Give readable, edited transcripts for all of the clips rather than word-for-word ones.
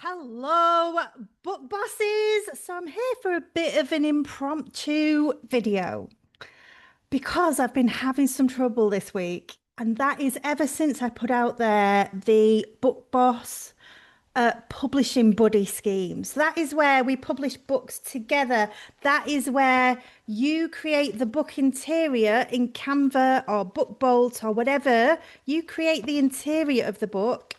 Hello, book bosses. So I'm here for a bit of an impromptu video because I've been having some trouble this week. And that is ever since I put out there the Book Boss publishing buddy scheme. So that is where we publish books together. That is where you create the book interior in Canva or BookBolt or whatever. You create the interior of the book.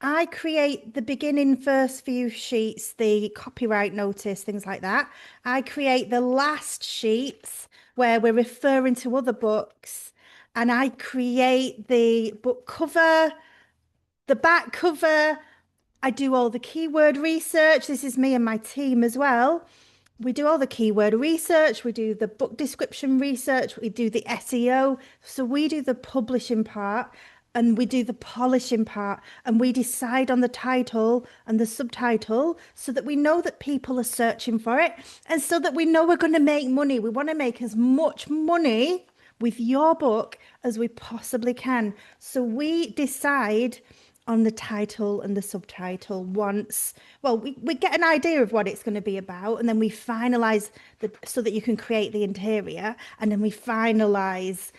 I create the beginning first few sheets, the copyright notice, things like that. I create the last sheets where we're referring to other books. And I create the book cover, the back cover. I do all the keyword research. This is me and my team as well. We do all the keyword research, we do the book description research, we do the SEO. So we do the publishing part and we do the polishing part, and we decide on the title and the subtitle so that we know that people are searching for it, and so that we know we're going to make money. We want to make as much money with your book as we possibly can. So we decide on the title and the subtitle once, well, we get an idea of what it's going to be about, and then we finalize so that you can create the interior, and then we finalize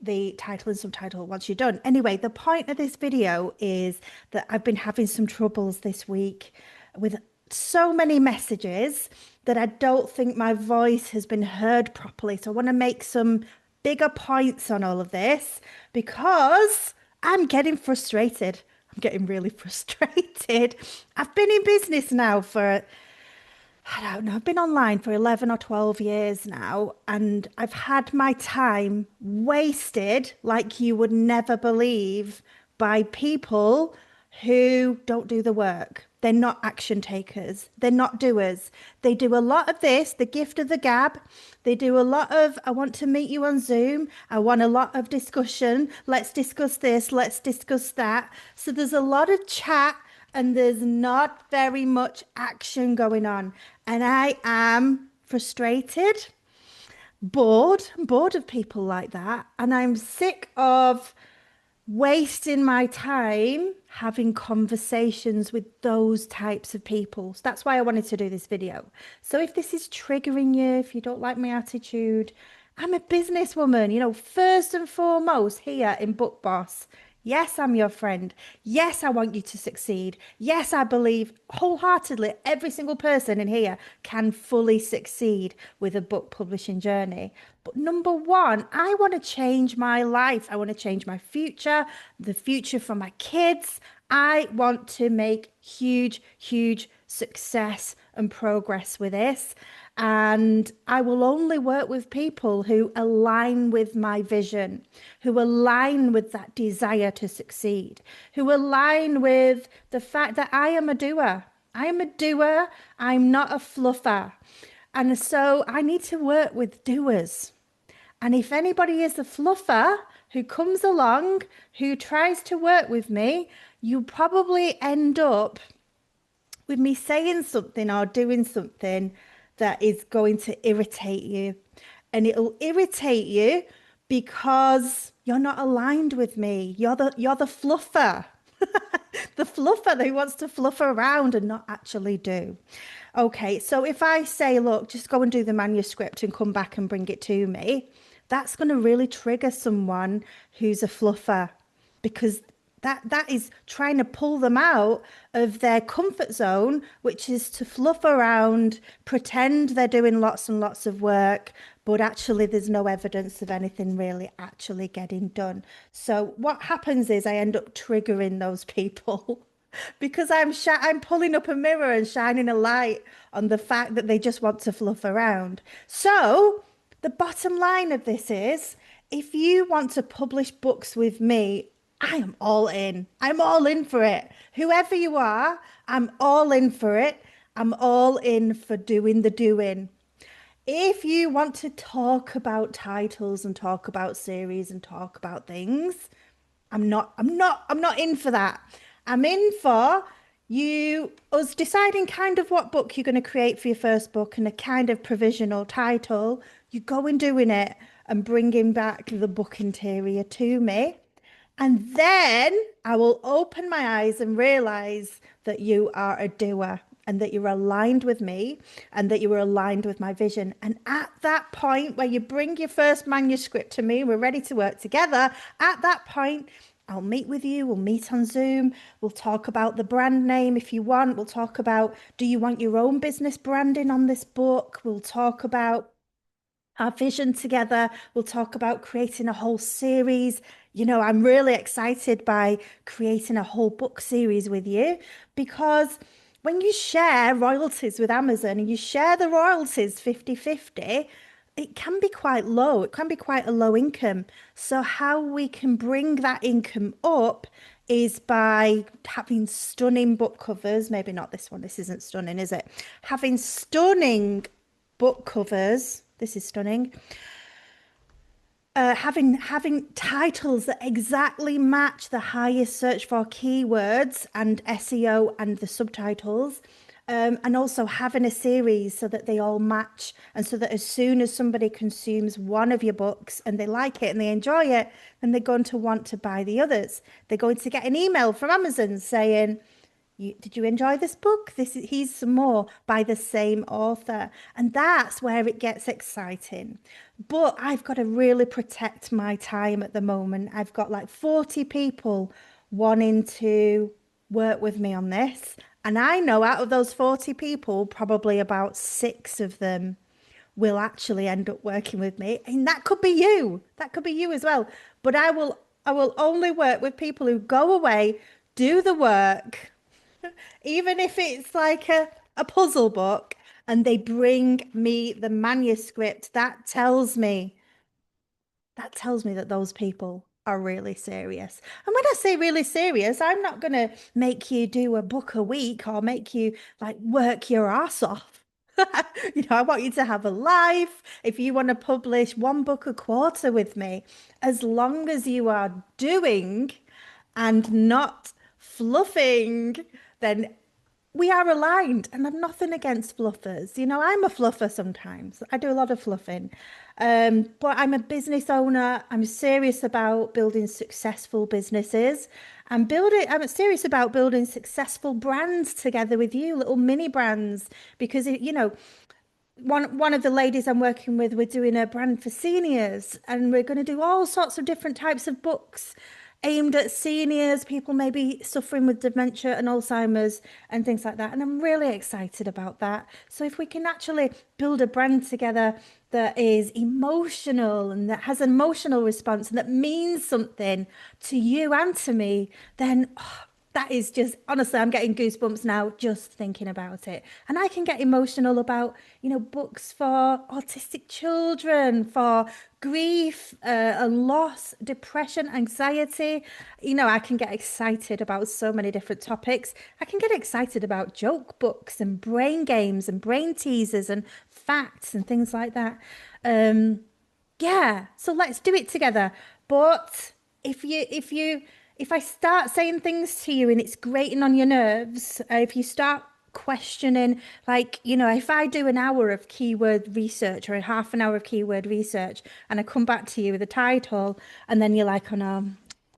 the title and subtitle once you're done. Anyway, the point of this video is that I've been having some troubles this week with so many messages that I don't think my voice has been heard properly. So I want to make some bigger points on all of this because I'm getting frustrated. I'm getting really frustrated. I've been in business now for, I don't know, I've been online for 11 or 12 years now, and I've had my time wasted like you would never believe by people who don't do the work. They're not action takers. They're not doers. They do a lot of this, the gift of the gab. They do a lot of, I want to meet you on Zoom. I want a lot of discussion. Let's discuss this. Let's discuss that. So there's a lot of chat and there's not very much action going on. And I am frustrated, bored. I'm bored of people like that. And I'm sick of wasting my time having conversations with those types of people. So that's why I wanted to do this video. So if this is triggering you, if you don't like my attitude, I'm a businesswoman, first and foremost here in Book Boss. Yes, I'm your friend. Yes, I want you to succeed. Yes, I believe wholeheartedly every single person in here can fully succeed with a book publishing journey. But number one, I want to change my life. I want to change my future, the future for my kids. I want to make huge, huge success and progress with this. And I will only work with people who align with my vision, who align with that desire to succeed, who align with the fact that I am a doer. I am a doer. I'm not a fluffer. And so I need to work with doers. And if anybody is a fluffer who comes along, who tries to work with me, you probably end up with me saying something or doing something that is going to irritate you. And it'll irritate you because you're not aligned with me. You're the fluffer. The fluffer who wants to fluff around and not actually do. Okay, so if I say, look, just go and do the manuscript and come back and bring it to me, that's going to really trigger someone who's a fluffer, because that is trying to pull them out of their comfort zone, which is to fluff around, pretend they're doing lots and lots of work, but actually there's no evidence of anything really actually getting done. So what happens is I end up triggering those people because I'm pulling up a mirror and shining a light on the fact that they just want to fluff around. So the bottom line of this is, if you want to publish books with me, I am all in. I'm all in for it. Whoever you are, I'm all in for it. I'm all in for doing the doing. If you want to talk about titles and talk about series and talk about things, I'm not in for that. I'm in for us deciding kind of what book you're going to create for your first book and a kind of provisional title. You go and doing it and bringing back the book interior to me. And then I will open my eyes and realize that you are a doer and that you're aligned with me and that you are aligned with my vision. And at that point where you bring your first manuscript to me, we're ready to work together. At that point, I'll meet with you. We'll meet on Zoom. We'll talk about the brand name if you want. We'll talk about, do you want your own business branding on this book? We'll talk about our vision together. We'll talk about creating a whole series. You know, I'm really excited by creating a whole book series with you because when you share royalties with Amazon and you share the royalties 50-50, it can be quite low. It can be quite a low income. So how we can bring that income up is by having stunning book covers. Maybe not this one. This isn't stunning, is it? Having stunning book covers. This is stunning. Having titles that exactly match the highest search for keywords and SEO and the subtitles. And also having a series so that they all match and so that as soon as somebody consumes one of your books and they like it and they enjoy it, then they're going to want to buy the others. They're going to get an email from Amazon saying, did you enjoy this book? Here's some more by the same author. And that's where it gets exciting. But I've got to really protect my time at the moment. I've got like 40 people wanting to work with me on this. And I know out of those 40 people, probably about 6 of them will actually end up working with me. And that could be you. That could be you as well. But I will only work with people who go away, do the work, even if it's like a puzzle book, and they bring me the manuscript. That tells me that those people are really serious. And when I say really serious, I'm not going to make you do a book a week or make you like work your ass off. I want you to have a life. If you want to publish one book a quarter with me, as long as you are doing and not fluffing, then we are aligned. And I'm nothing against fluffers. I'm a fluffer sometimes. I do a lot of fluffing. But I'm a business owner. I'm serious about building successful businesses. I'm serious about building successful brands together with you, little mini brands, because one of the ladies I'm working with, we're doing a brand for seniors, and we're going to do all sorts of different types of books aimed at seniors, people maybe suffering with dementia and Alzheimer's and things like that. And I'm really excited about that. So if we can actually build a brand together that is emotional and that has an emotional response and that means something to you and to me, then that is just, honestly, I'm getting goosebumps now just thinking about it. And I can get emotional about, books for autistic children, for grief, and loss, depression, anxiety. I can get excited about so many different topics. I can get excited about joke books and brain games and brain teasers and facts and things like that. Yeah, so let's do it together. But if I start saying things to you and it's grating on your nerves, if you start questioning, like, if I do an hour of keyword research or a half an hour of keyword research and I come back to you with a title and then you're like, oh no,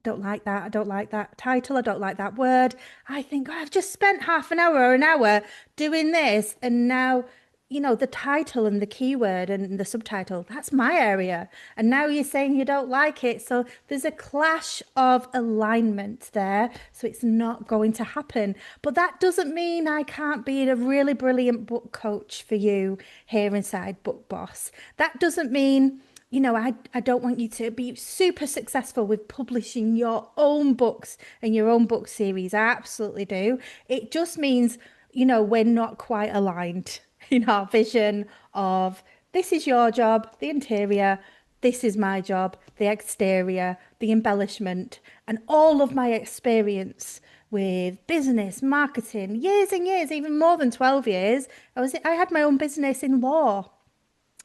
don't like that. I don't like that title. I don't like that word. I think, oh, I've just spent half an hour or an hour doing this. And now, the title and the keyword and the subtitle, that's my area. And now you're saying you don't like it. So there's a clash of alignment there. So it's not going to happen. But that doesn't mean I can't be a really brilliant book coach for you here inside Book Boss. That doesn't mean, I don't want you to be super successful with publishing your own books and your own book series. I absolutely do. It just means, we're not quite aligned in our vision of this is your job, the interior, this is my job, the exterior, the embellishment, and all of my experience with business, marketing, years and years, even more than 12 years. I had my own business in law.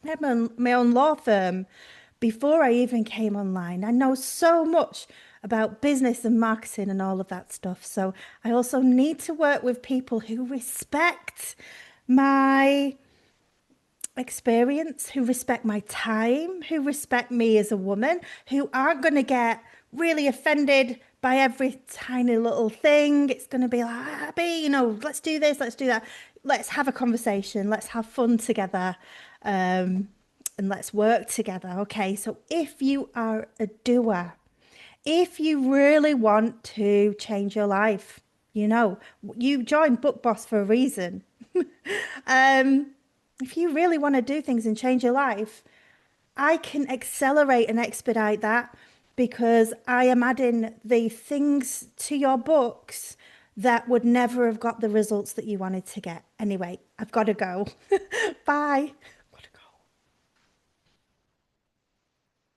I had my own law firm before I even came online. I know so much about business and marketing and all of that stuff. So I also need to work with people who respect my experience, who respect my time, who respect me as a woman, who aren't going to get really offended by every tiny little thing. It's going to be like, "Ah, B, let's do this, let's do that. Let's have a conversation. Let's have fun together. And let's work together." Okay. So if you are a doer, if you really want to change your life, you joined Book Boss for a reason. Um, if you really want to do things and change your life, I can accelerate and expedite that because I am adding the things to your books that would never have got the results that you wanted to get. Anyway, I've got to go. Bye.